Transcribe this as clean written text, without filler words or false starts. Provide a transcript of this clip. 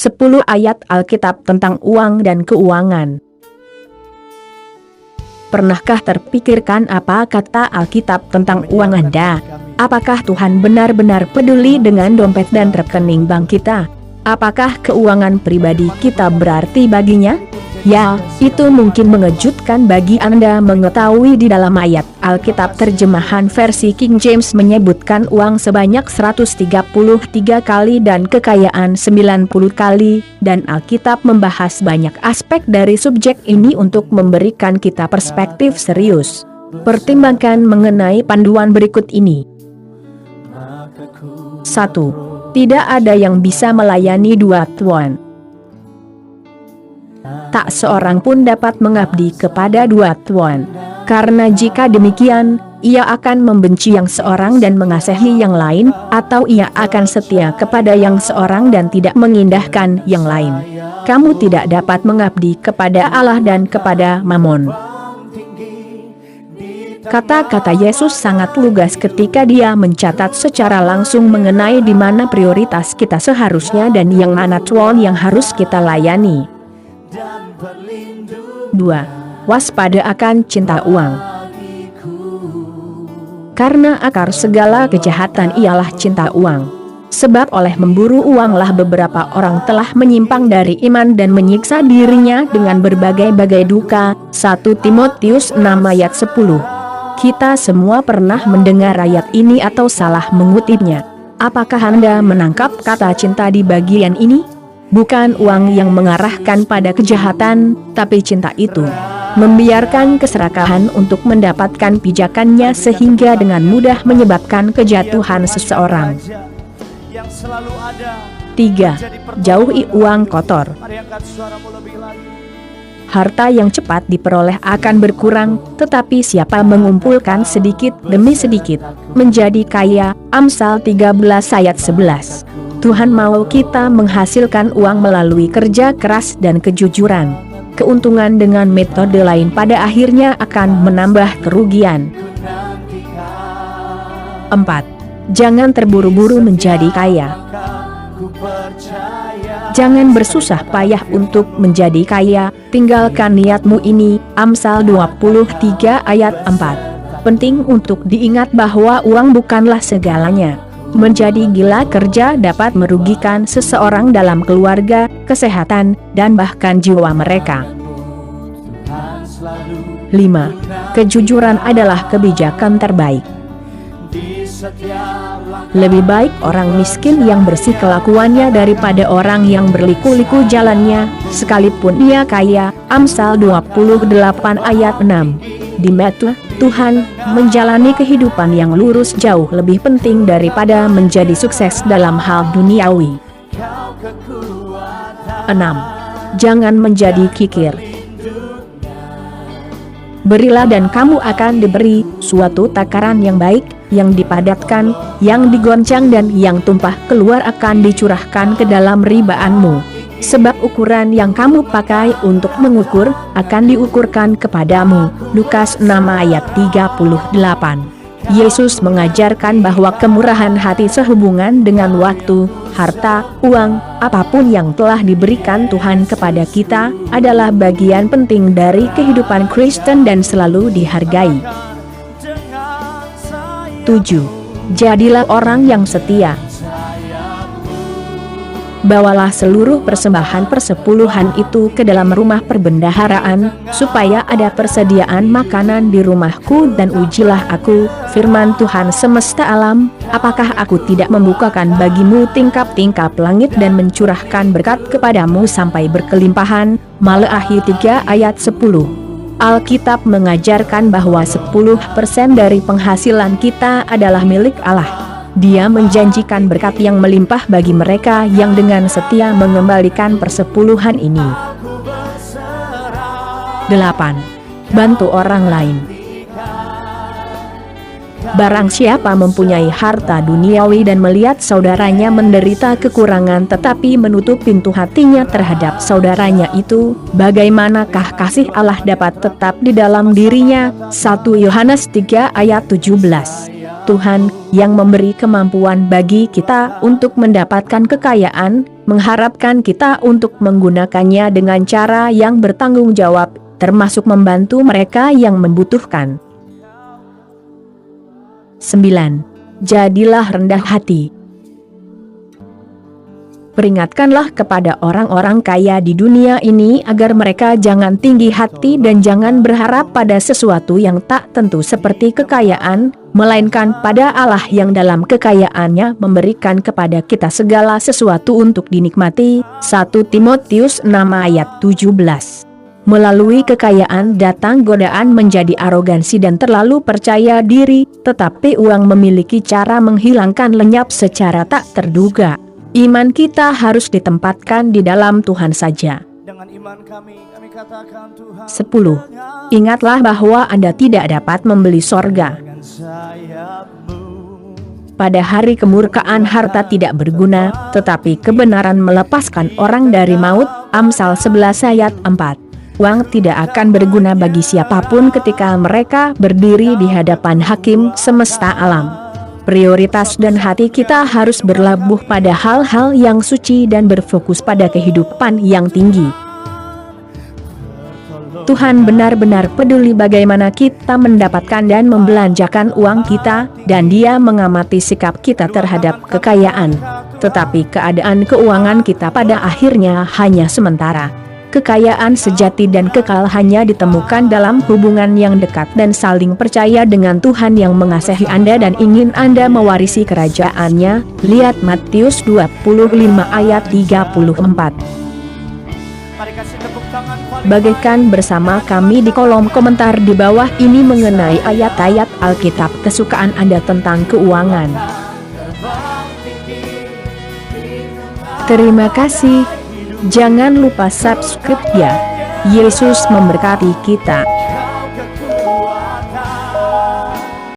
10 ayat Alkitab tentang uang dan keuangan. Pernahkah terpikirkan apa kata Alkitab tentang uang Anda? Apakah Tuhan benar-benar peduli dengan dompet dan rekening bank kita? Apakah keuangan pribadi kita berarti baginya? Ya, itu mungkin mengejutkan bagi Anda mengetahui di dalam ayat Alkitab terjemahan versi King James menyebutkan uang sebanyak 133 kali dan kekayaan 90 kali, dan Alkitab membahas banyak aspek dari subjek ini untuk memberikan kita perspektif serius. Pertimbangkan mengenai panduan berikut ini. 1. Tidak ada yang bisa melayani dua tuan. Tak seorang pun dapat mengabdi kepada dua tuan. Karena jika demikian, ia akan membenci yang seorang dan mengasihi yang lain, atau ia akan setia kepada yang seorang dan tidak mengindahkan yang lain. Kamu tidak dapat mengabdi kepada Allah dan kepada Mamon. Kata-kata Yesus sangat lugas ketika dia mencatat secara langsung mengenai di mana prioritas kita seharusnya dan yang mana tuan yang harus kita layani. 2. Waspada akan cinta uang. Karena akar segala kejahatan ialah cinta uang. Sebab oleh memburu uanglah beberapa orang telah menyimpang dari iman dan menyiksa dirinya dengan berbagai-bagai duka. 1 Timotius 6 ayat 10. Kita semua pernah mendengar ayat ini atau salah mengutipnya. Apakah Anda menangkap kata cinta di bagian ini? Bukan uang yang mengarahkan pada kejahatan, tapi cinta itu membiarkan keserakahan untuk mendapatkan pijakannya sehingga dengan mudah menyebabkan kejatuhan seseorang. 3. Jauhi uang kotor. Harta yang cepat diperoleh akan berkurang, tetapi siapa mengumpulkan sedikit demi sedikit menjadi kaya. Amsal 13 ayat 11. Tuhan mau kita menghasilkan uang melalui kerja keras dan kejujuran. Keuntungan dengan metode lain pada akhirnya akan menambah kerugian. 4. Jangan terburu-buru menjadi kaya. Jangan bersusah payah untuk menjadi kaya, tinggalkan niatmu ini. Amsal 23 ayat 4. Penting untuk diingat bahwa uang bukanlah segalanya. Menjadi gila kerja dapat merugikan seseorang dalam keluarga, kesehatan, dan bahkan jiwa mereka. 5. Kejujuran adalah kebijakan terbaik. Lebih baik orang miskin yang bersih kelakuannya daripada orang yang berliku-liku jalannya, sekalipun dia kaya. Amsal 28 ayat 6. Di mata Tuhan, menjalani kehidupan yang lurus jauh lebih penting daripada menjadi sukses dalam hal duniawi. 6. Jangan menjadi kikir. Berilah dan kamu akan diberi, suatu takaran yang baik, yang dipadatkan, yang digoncang dan yang tumpah keluar akan dicurahkan ke dalam ribaanmu. Sebab ukuran yang kamu pakai untuk mengukur, akan diukurkan kepadamu. Lukas 6 ayat 38. Yesus mengajarkan bahwa kemurahan hati sehubungan dengan waktu, harta, uang, apapun yang telah diberikan Tuhan kepada kita, adalah bagian penting dari kehidupan Kristen dan selalu dihargai. 7. Jadilah orang yang setia. Bawalah seluruh persembahan persepuluhan itu ke dalam rumah perbendaharaan, supaya ada persediaan makanan di rumahku, dan ujilah aku, firman Tuhan semesta alam, apakah aku tidak membukakan bagimu tingkap-tingkap langit dan mencurahkan berkat kepadamu sampai berkelimpahan. Maleakhi 3 ayat 10. Alkitab mengajarkan bahwa 10% dari penghasilan kita adalah milik Allah. Dia menjanjikan berkat yang melimpah bagi mereka yang dengan setia mengembalikan persepuluhan ini. 8. Bantu orang lain. Barang siapa mempunyai harta duniawi dan melihat saudaranya menderita kekurangan tetapi menutup pintu hatinya terhadap saudaranya itu, bagaimanakah kasih Allah dapat tetap di dalam dirinya? 1 Yohanes 3 ayat 17. Tuhan yang memberi kemampuan bagi kita untuk mendapatkan kekayaan, mengharapkan kita untuk menggunakannya dengan cara yang bertanggung jawab, termasuk membantu mereka yang membutuhkan. 9. Jadilah rendah hati. Peringatkanlah kepada orang-orang kaya di dunia ini agar mereka jangan tinggi hati dan jangan berharap pada sesuatu yang tak tentu seperti kekayaan, melainkan pada Allah yang dalam kekayaannya memberikan kepada kita segala sesuatu untuk dinikmati. 1 Timotius 6 ayat 17. Melalui kekayaan datang godaan menjadi arogansi dan terlalu percaya diri, tetapi uang memiliki cara menghilangkan lenyap secara tak terduga. Iman kita harus ditempatkan di dalam Tuhan saja. 10. Ingatlah bahwa Anda tidak dapat membeli sorga. Pada hari kemurkaan harta tidak berguna, tetapi kebenaran melepaskan orang dari maut. Amsal 11 ayat 4. Uang tidak akan berguna bagi siapapun ketika mereka berdiri di hadapan hakim semesta alam. Prioritas dan hati kita harus berlabuh pada hal-hal yang suci dan berfokus pada kehidupan yang tinggi. Tuhan benar-benar peduli bagaimana kita mendapatkan dan membelanjakan uang kita, dan Dia mengamati sikap kita terhadap kekayaan. Tetapi keadaan keuangan kita pada akhirnya hanya sementara. Kekayaan sejati dan kekal hanya ditemukan dalam hubungan yang dekat dan saling percaya dengan Tuhan yang mengasihi Anda dan ingin Anda mewarisi kerajaan-Nya. Lihat Matius 25 ayat 34. Bagikan bersama kami di kolom komentar di bawah ini mengenai ayat-ayat Alkitab kesukaan Anda tentang keuangan. Terima kasih. Jangan lupa subscribe ya. Yesus memberkati kita.